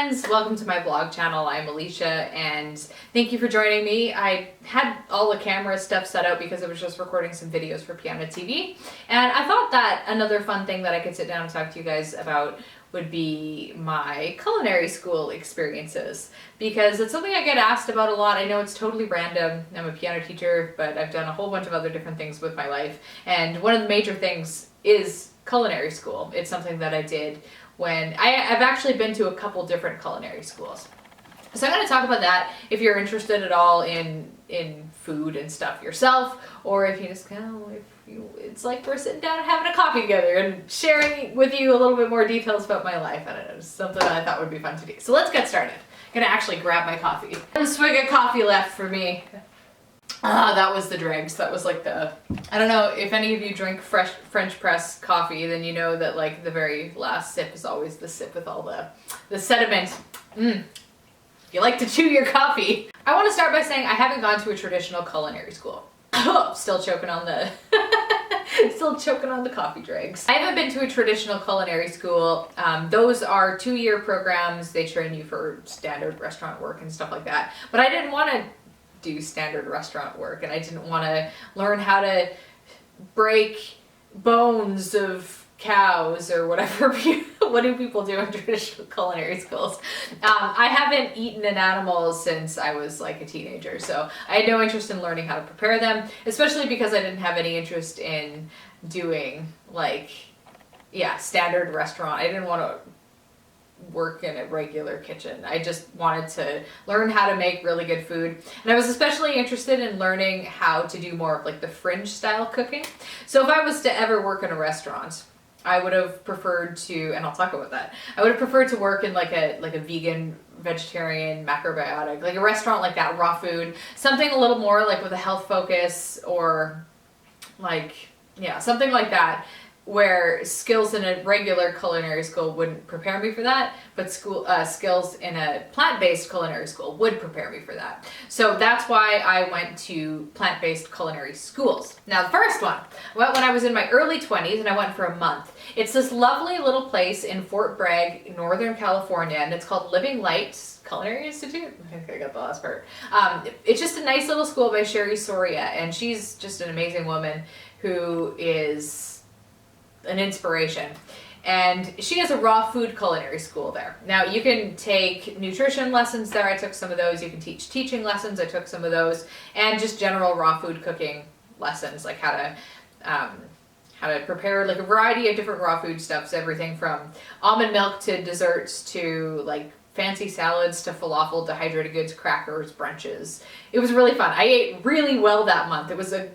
friends, welcome to my vlog channel. I'm Alicia and thank you for joining me. I had all the camera stuff set up because I was just recording some videos for Piano TV, and I thought that another fun thing that I could sit down and talk to you guys about would be my culinary school experiences, because it's something I get asked about a lot. I know it's totally random. I'm a piano teacher, but I've done a whole bunch of other different things with my life, and one of the major things is culinary school. It's something that I did when I've actually been to a couple different culinary schools. So I'm going to talk about that if you're interested at all in food and stuff yourself, or if you just kind of, it's like we're sitting down and having a coffee together and sharing with you a little bit more details about my life. I don't know, it's something that I thought would be fun to do. So let's get started. I'm going to actually grab my coffee. One swig of coffee left for me. That was the dregs. That was like the, I don't know if any of you drink fresh French press coffee, then you know that like the very last sip is always the sip with all the sediment. You like to chew your coffee. I want to start by saying I haven't gone to a traditional culinary school. Still choking on the still choking on the coffee dregs. I haven't been to a traditional culinary school. Those are 2-year programs. They train you for standard restaurant work and stuff like that. But I didn't want to do standard restaurant work, and I didn't want to learn how to break bones of cows or whatever. What do people do in traditional culinary schools? I haven't eaten an animal since I was like a teenager, so I had no interest in learning how to prepare them, especially because I didn't have any interest in doing like, standard restaurant. I didn't want to work in a regular kitchen. I just wanted to learn how to make really good food. And I was especially interested in learning how to do more of like the fringe style cooking. So if I was to ever work in a restaurant, I would have preferred to, and I'll talk about that, I would have preferred to work in like a vegan, vegetarian, macrobiotic, like a restaurant like that, raw food, something a little more like with a health focus, or like, something like that, where skills in a regular culinary school wouldn't prepare me for that, but skills in a plant-based culinary school would prepare me for that. So that's why I went to plant-based culinary schools. Now the first one, I went when I was in my early 20s, and I went for a month. It's this lovely little place in Fort Bragg, Northern California, and it's called Living Light Culinary Institute. I think I got the last part. It's just a nice little school by Sherry Soria, and she's just an amazing woman who is an inspiration. And she has a raw food culinary school there. Now you can take nutrition lessons there. I took some of those. You can teach teaching lessons. I took some of those, and just general raw food cooking lessons, like how to prepare like a variety of different raw food stuffs, everything from almond milk to desserts to like fancy salads to falafel, dehydrated goods, crackers, brunches. It was really fun. I ate really well that month. It was a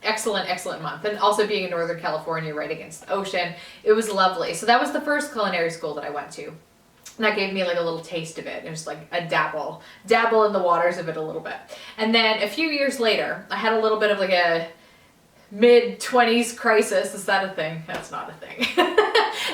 excellent month, and also being in Northern California right against the ocean, it was lovely. So that was the first culinary school that I went to, and that gave me like a little taste of it. It was like a dabble in the waters of it a little bit. And then a few years later, I had a little bit of like a mid-20s crisis. Is that a thing? That's not a thing.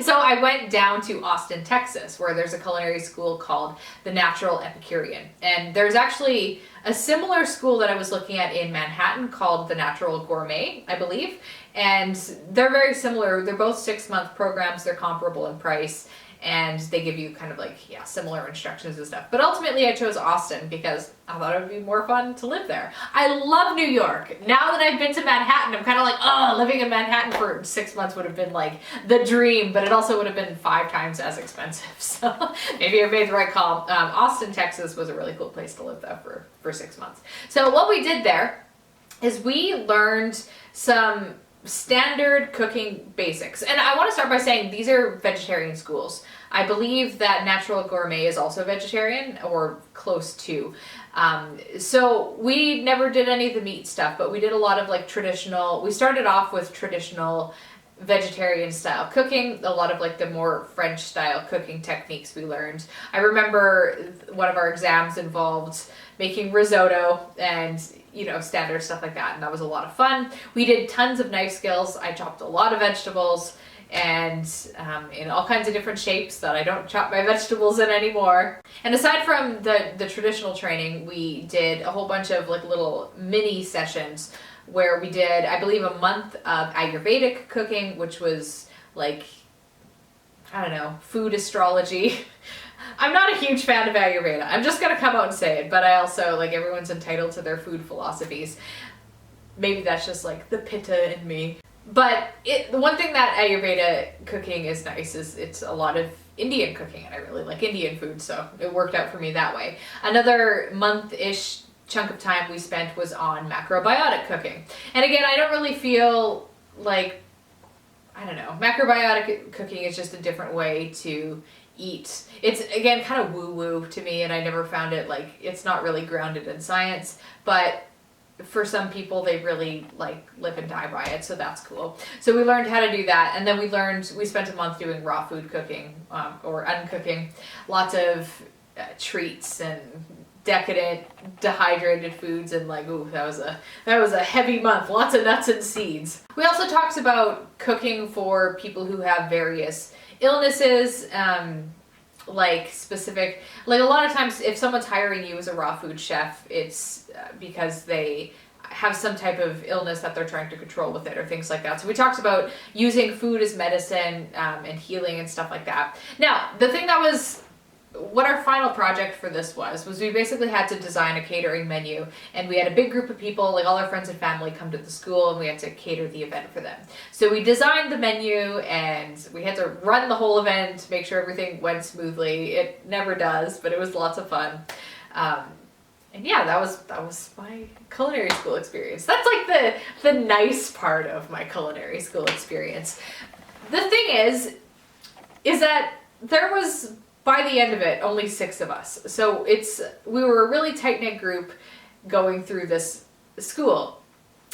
So I went down to Austin, Texas, where there's a culinary school called the Natural Epicurean. And there's actually a similar school that I was looking at in Manhattan called the Natural Gourmet, I believe. And they're very similar. They're both 6-month programs. They're comparable in price, and they give you kind of like, similar instructions and stuff. But ultimately I chose Austin because I thought it would be more fun to live there. I love New York. Now that I've been to Manhattan, I'm kind of like, living in Manhattan for 6 months would have been like the dream, but it also would have been 5 times as expensive. So maybe I made the right call. Austin, Texas was a really cool place to live though for 6 months. So what we did there is we learned some standard cooking basics. And I want to start by saying these are vegetarian schools. I believe that Natural Gourmet is also vegetarian, or close to. So we never did any of the meat stuff, but we did a lot of like traditional, we started off with traditional vegetarian style cooking, a lot of like the more French style cooking techniques we learned. I remember one of our exams involved making risotto and standard stuff like that, and that was a lot of fun. We did tons of knife skills. I chopped a lot of vegetables, and in all kinds of different shapes that I don't chop my vegetables in anymore. And aside from the traditional training, we did a whole bunch of like little mini sessions where we did, I believe, a month of Ayurvedic cooking, which was like, I don't know, food astrology. I'm not a huge fan of Ayurveda. I'm just gonna come out and say it, but I also, like, everyone's entitled to their food philosophies. Maybe that's just like the pitta in me. But the one thing that Ayurveda cooking is nice is it's a lot of Indian cooking, and I really like Indian food, so it worked out for me that way. Another month-ish chunk of time we spent was on macrobiotic cooking. And again, I don't really feel like, I don't know, macrobiotic cooking is just a different way to eat. It's, again, kind of woo-woo to me, and I never found it, like, it's not really grounded in science, but for some people they really like live and die by it, so that's cool. So we learned how to do that, and then we spent a month doing raw food cooking, or uncooking, lots of treats and decadent dehydrated foods, and like, ooh, that was a heavy month, lots of nuts and seeds. We also talked about cooking for people who have various illnesses, like specific, like a lot of times if someone's hiring you as a raw food chef, it's because they have some type of illness that they're trying to control with it or things like that. So we talked about using food as medicine, and healing and stuff like that. Now, the thing that was, what our final project for this was we basically had to design a catering menu, and we had a big group of people, like all our friends and family, come to the school, and we had to cater the event for them. So we designed the menu, and we had to run the whole event, make sure everything went smoothly. It never does, but it was lots of fun. And yeah, that was my culinary school experience. That's like the nice part of my culinary school experience. The thing is that there was, by the end of it, only 6 of us. So we were a really tight-knit group going through this school.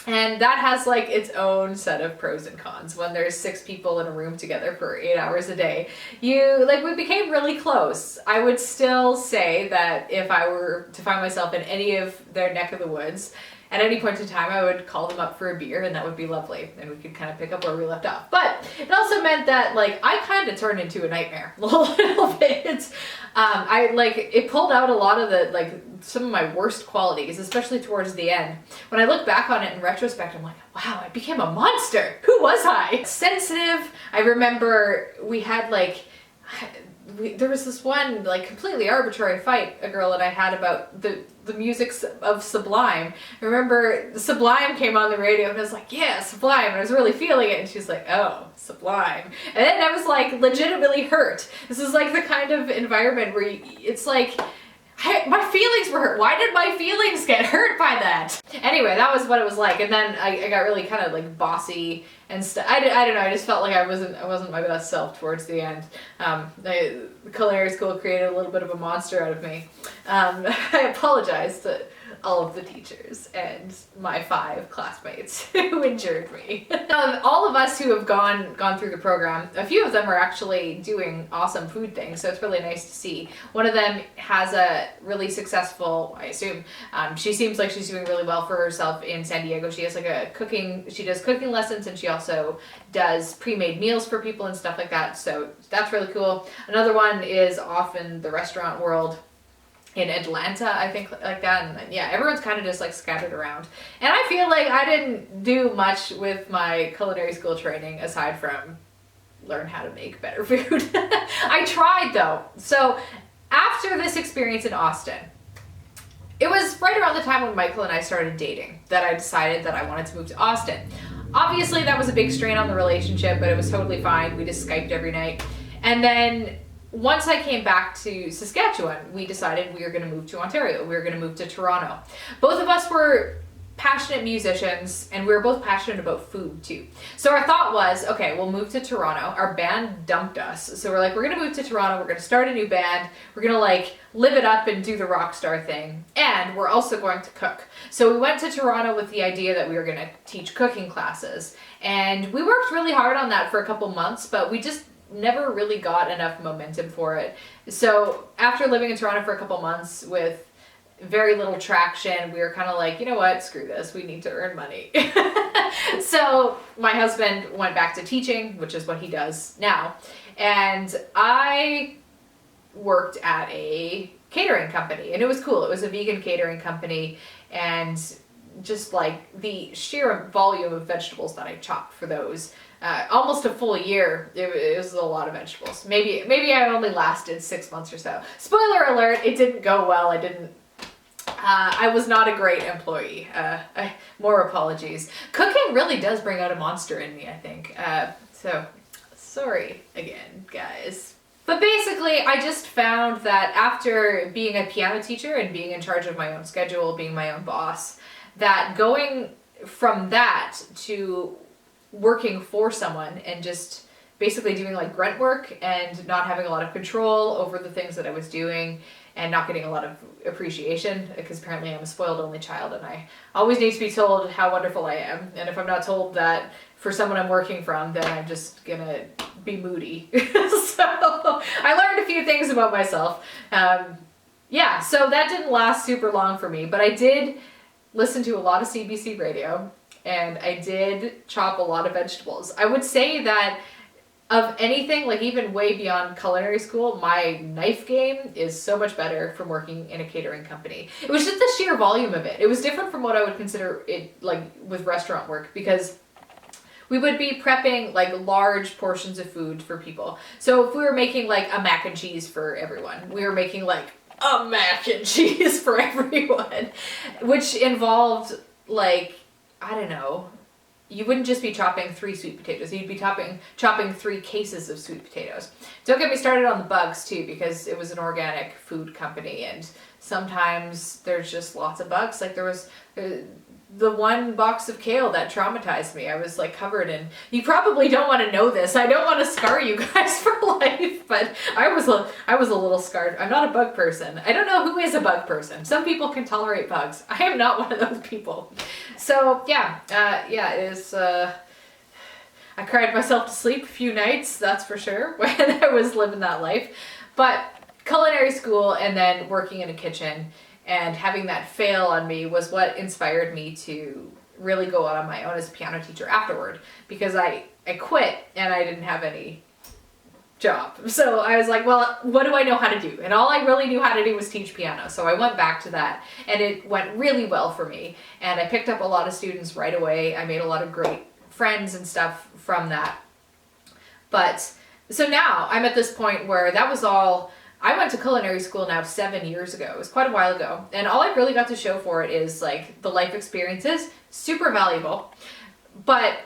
And that has like its own set of pros and cons. When there's 6 people in a room together for 8 hours a day, we became really close. I would still say that if I were to find myself in any of their neck of the woods, at any point in time, I would call them up for a beer, and that would be lovely, and we could kind of pick up where we left off. But it also meant that, like, I kind of turned into a nightmare a little bit. It pulled out a lot of the, like, some of my worst qualities, especially towards the end. When I look back on it in retrospect, I'm like, wow, I became a monster. Who was I? Sensitive. I remember we had, like, there was this one, like, completely arbitrary fight a girl and I had about the music of Sublime. I remember Sublime came on the radio and I was like, yeah, Sublime, and I was really feeling it, and she's like, oh, Sublime. And then I was like legitimately hurt. This is like the kind of environment where it's like, my feelings were hurt. Why did my feelings get hurt by that? Anyway, that was what it was like. And then I got really kind of like bossy and stuff. I don't know. I just felt like I wasn't my best self towards the end. The culinary school created a little bit of a monster out of me. I apologize to all of the teachers and my 5 classmates who injured me. All of us who have gone through the program, a few of them are actually doing awesome food things, so it's really nice to see. One of them has a really successful, I assume, she seems like she's doing really well for herself in San Diego. She has like she does cooking lessons, and she also does pre-made meals for people and stuff like that, so that's really cool. Another one is off in the restaurant world in Atlanta, I think, like that. And yeah, everyone's kind of just like scattered around. And I feel like I didn't do much with my culinary school training aside from learn how to make better food. I tried though. So after this experience in Austin, it was right around the time when Michael and I started dating that I decided that I wanted to move to Austin. Obviously that was a big strain on the relationship, but it was totally fine. We just Skyped every night. And then once I came back to Saskatchewan, we decided we were going to move to Ontario. We were going to move to Toronto. Both of us were passionate musicians, and we were both passionate about food too. So our thought was, okay, we'll move to Toronto. Our band dumped us. So we're like, we're going to move to Toronto. We're going to start a new band. We're going to like live it up and do the rock star thing. And we're also going to cook. So we went to Toronto with the idea that we were going to teach cooking classes. And we worked really hard on that for a couple months, but we just never really got enough momentum for it. So after living in Toronto for a couple months with very little traction, we were kind of like, you know what, screw this, we need to earn money. So my husband went back to teaching, which is what he does now, and I worked at a catering company, and it was cool. It was a vegan catering company, and just like the sheer volume of vegetables that I chopped for those. Almost a full year, it was a lot of vegetables. Maybe I only lasted 6 months or so. Spoiler alert, it didn't go well. I was not a great employee. More apologies. Cooking really does bring out a monster in me, I think. So, sorry again, guys. But basically, I just found that after being a piano teacher and being in charge of my own schedule, being my own boss, that going from that to working for someone and just basically doing like grunt work and not having a lot of control over the things that I was doing and not getting a lot of appreciation, because apparently I'm a spoiled only child and I always need to be told how wonderful I am. And if I'm not told that for someone I'm working from, then I'm just gonna be moody. So I learned a few things about myself. Yeah, so that didn't last super long for me, but I did listen to a lot of CBC radio and I did chop a lot of vegetables. I would say that of anything, like even way beyond culinary school, my knife game is so much better from working in a catering company. It was just the sheer volume of it. It was different from what I would consider it like with restaurant work, because we would be prepping like large portions of food for people. So if we were making like a mac and cheese for everyone, we were making like a mac and cheese for everyone, which involved like, I don't know, you wouldn't just be chopping 3 sweet potatoes, you'd be chopping 3 cases of sweet potatoes. Don't get me started on the bugs too, because it was an organic food company and sometimes there's just lots of bugs. Like there was the one box of kale that traumatized me. I was like covered in, you probably don't want to know this, I don't want to scar you guys for life, but I was a little scarred. I'm not a bug person. I don't know who is a bug person. Some people can tolerate bugs. I am not one of those people. So yeah, it is, I cried myself to sleep a few nights, that's for sure, when I was living that life. But culinary school and then working in a kitchen and having that fail on me was what inspired me to really go out on my own as a piano teacher afterward, because I quit and I didn't have any job. So I was like, well, what do I know how to do? And all I really knew how to do was teach piano. So I went back to that and it went really well for me. And I picked up a lot of students right away. I made a lot of great friends and stuff from that. But so now I'm at this point where that was all. I went to culinary school now 7 years ago. It was quite a while ago. And all I really got to show for it is like the life experiences, super valuable. But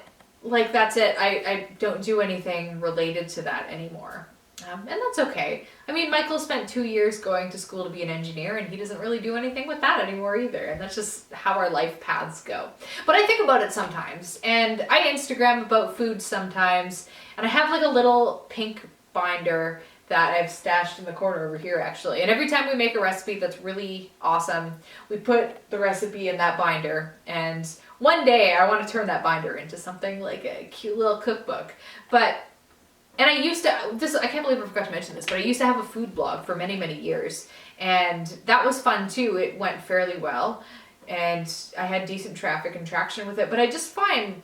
like that's it. I don't do anything related to that anymore. And that's okay. I mean, Michael spent 2 years going to school to be an engineer and he doesn't really do anything with that anymore either. And that's just how our life paths go. But I think about it sometimes. And I Instagram about food sometimes. And I have like a little pink binder that I've stashed in the corner over here actually. And every time we make a recipe that's really awesome, we put the recipe in that binder. And one day I want to turn that binder into something like a cute little cookbook. And I used to, I can't believe I forgot to mention this, but I used to have a food blog for many, many years. And that was fun too. It went fairly well. And I had decent traffic and traction with it. But I just find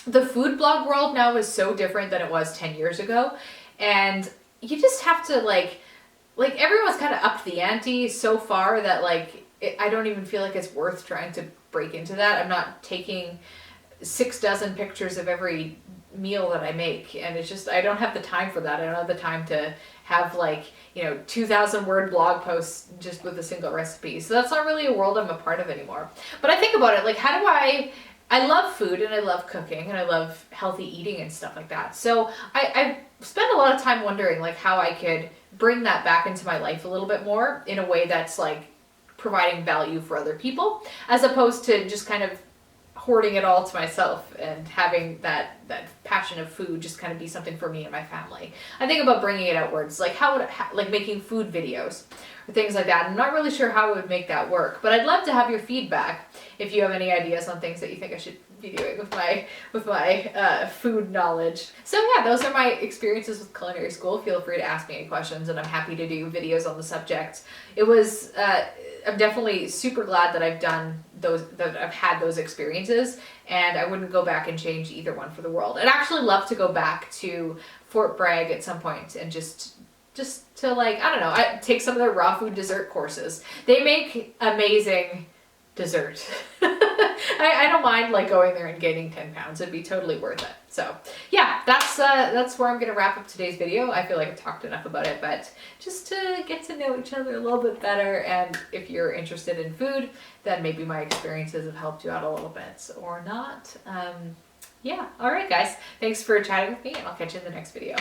the food blog world now is so different than it was 10 years ago. And you just have to like everyone's kind of upped the ante so far that I don't even feel like it's worth trying to break into that. I'm not taking 6 dozen pictures of every meal that I make, and it's just, I don't have the time for that. I don't have the time to have 2,000 word blog posts just with a single recipe. So that's not really a world I'm a part of anymore. But I think about it, like, how do I love food and I love cooking and I love healthy eating and stuff like that. So I spend a lot of time wondering like how I could bring that back into my life a little bit more in a way that's like providing value for other people, as opposed to just kind of hoarding it all to myself and having that passion of food just kind of be something for me and my family. I think about bringing it outwards, like like making food videos or things like that. I'm not really sure how I would make that work, but I'd love to have your feedback if you have any ideas on things that you think I should be doing with my food knowledge. So yeah, those are my experiences with culinary school. Feel free to ask me any questions and I'm happy to do videos on the subject. It was, I'm definitely super glad that I've done those, that I've had those experiences, and I wouldn't go back and change either one for the world. I'd actually love to go back to Fort Bragg at some point and just to like, I don't know, I take some of their raw food dessert courses. They make amazing dessert. I don't mind like going there and gaining 10 pounds. It'd be totally worth it. So yeah, that's where I'm gonna wrap up today's video. I feel like I've talked enough about it, but just to get to know each other a little bit better, and if you're interested in food, then maybe my experiences have helped you out a little bit or not. Yeah, all right guys, thanks for chatting with me, and I'll catch you in the next video.